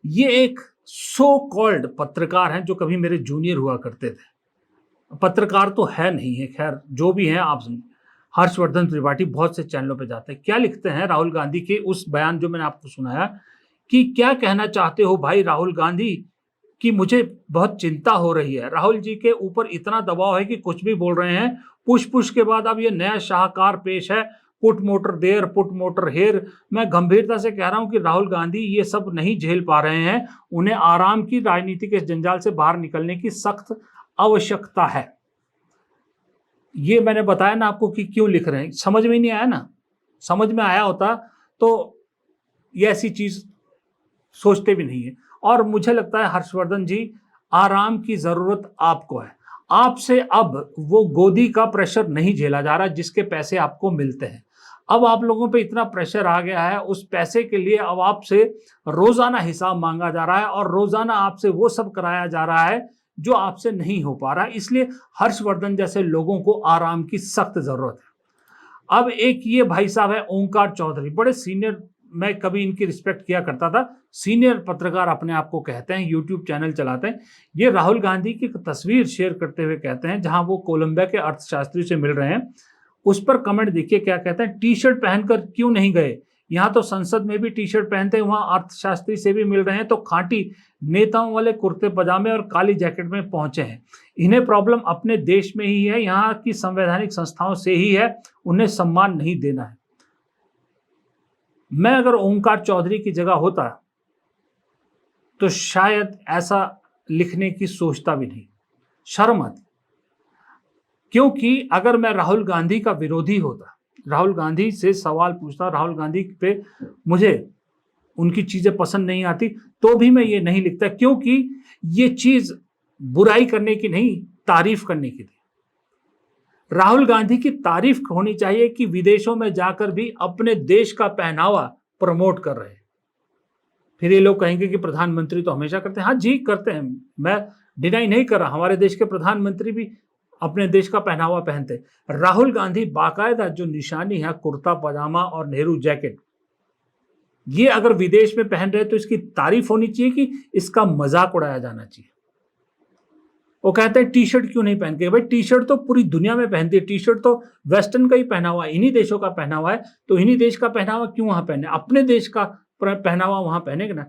ये एक so called पत्रकार हैं जो कभी मेरे जूनियर हुआ करते थे। पत्रकार तो है नहीं है, खैर जो भी हैं आप सुनिए। हर्षवर्धन त्रिपाठी बहुत से चैनलों पे जाते हैं। क्या लिखते हैं राहुल गांधी के उस बयान जो मैंने आपको सुनाया कि क्या कहना चाहते हो भाई राहुल गांधी कि मुझे बहुत चिंता हो रही है। राहुल जी के ऊपर इतना दबाव है कि कुछ भी बोल रहे हैं। पुश-पुश के बाद अब ये नया शाहकार पेश है, put motor there, put motor here. मैं गंभीरता से कह रहा हूं कि राहुल गांधी ये सब नहीं झेल पा रहे हैं। उन्हें आराम की राजनीति के जंजाल से बाहर निकलने की सख्त आवश्यकता है। ये मैंने बताया ना आपको कि क्यों लिख रहे हैं। समझ में ही नहीं आया ना? समझ में आया होता तो ये ऐसी चीज़ सोचते भी नहीं है। और मुझे लगता है हर्षवर्धन जी, आराम की ज़रूरत आपको है। आपसे अब वो गोदी का प्रेशर नहीं झेला जा रहा जिसके पैसे आपको मिलते हैं। अब आप लोगों पे इतना प्रेशर आ गया है, उस पैसे के लिए अब आपसे रोज़ाना हिसाब माँगा जा रहा है और रोज़ाना आपसे वो सब कराया जा रहा है जो आपसे नहीं हो पा रहा है। इसलिए हर्षवर्धन जैसे लोगों को आराम की सख्त ज़रूरत है। अब एक ये भाई साहब है ओंकार चौधरी, बड़े सीनियर, मैं कभी इनकी रिस्पेक्ट किया करता था। सीनियर पत्रकार अपने आप को कहते हैं, यूट्यूब चैनल चलाते हैं। ये राहुल गांधी की एक तस्वीर शेयर करते हुए कहते हैं जहां वो कोलंबिया के अर्थशास्त्री से मिल रहे हैं। उस पर कमेंट देखिए क्या कहते हैं, टी शर्ट पहनकर क्यों नहीं गए? यहाँ तो संसद में भी टी शर्ट पहनते हैं, वहां अर्थशास्त्री से भी मिल रहे हैं तो खांटी नेताओं वाले कुर्ते पजामे और काली जैकेट में पहुंचे हैं। इन्हें प्रॉब्लम अपने देश में ही है, यहाँ की संवैधानिक संस्थाओं से ही है। उन्हें सम्मान नहीं देना है। मैं अगर ओंकार चौधरी की जगह होता तो शायद ऐसा लिखने की सोचता भी नहीं, शर्म आती। क्योंकि अगर मैं राहुल गांधी का विरोधी होता, राहुल गांधी से सवाल पूछता, राहुल गांधी पे मुझे उनकी चीजें पसंद नहीं आती, तो भी मैं ये नहीं लिखता, क्योंकि ये चीज बुराई करने की नहीं, तारीफ करने की थी। राहुल गांधी की तारीफ होनी चाहिए कि विदेशों में जाकर भी अपने देश का पहनावा प्रमोट कर रहे हैं। फिर ये लोग कहेंगे कि प्रधानमंत्री तो हमेशा करते हैं। हाँ जी, करते हैं, मैं डिनाई नहीं कर रहा। हमारे देश के प्रधानमंत्री भी अपने देश का पहनावा पहनते हैं। राहुल गांधी बाकायदा जो निशानी है कुर्ता पजामा और नेहरू जैकेट, ये अगर विदेश में पहन रहे तो इसकी तारीफ होनी चाहिए कि इसका मजाक उड़ाया जाना चाहिए। वो कहते हैं टी शर्ट क्यों नहीं पहन के? भाई टी शर्ट तो पूरी दुनिया में पहनती है, टी शर्ट तो वेस्टर्न का ही पहनावा है, इन्हीं देशों का पहनावा है, तो इन्हीं देश का पहनावा क्यों वहां पहने? अपने देश का पहनावा वहां पहने ना।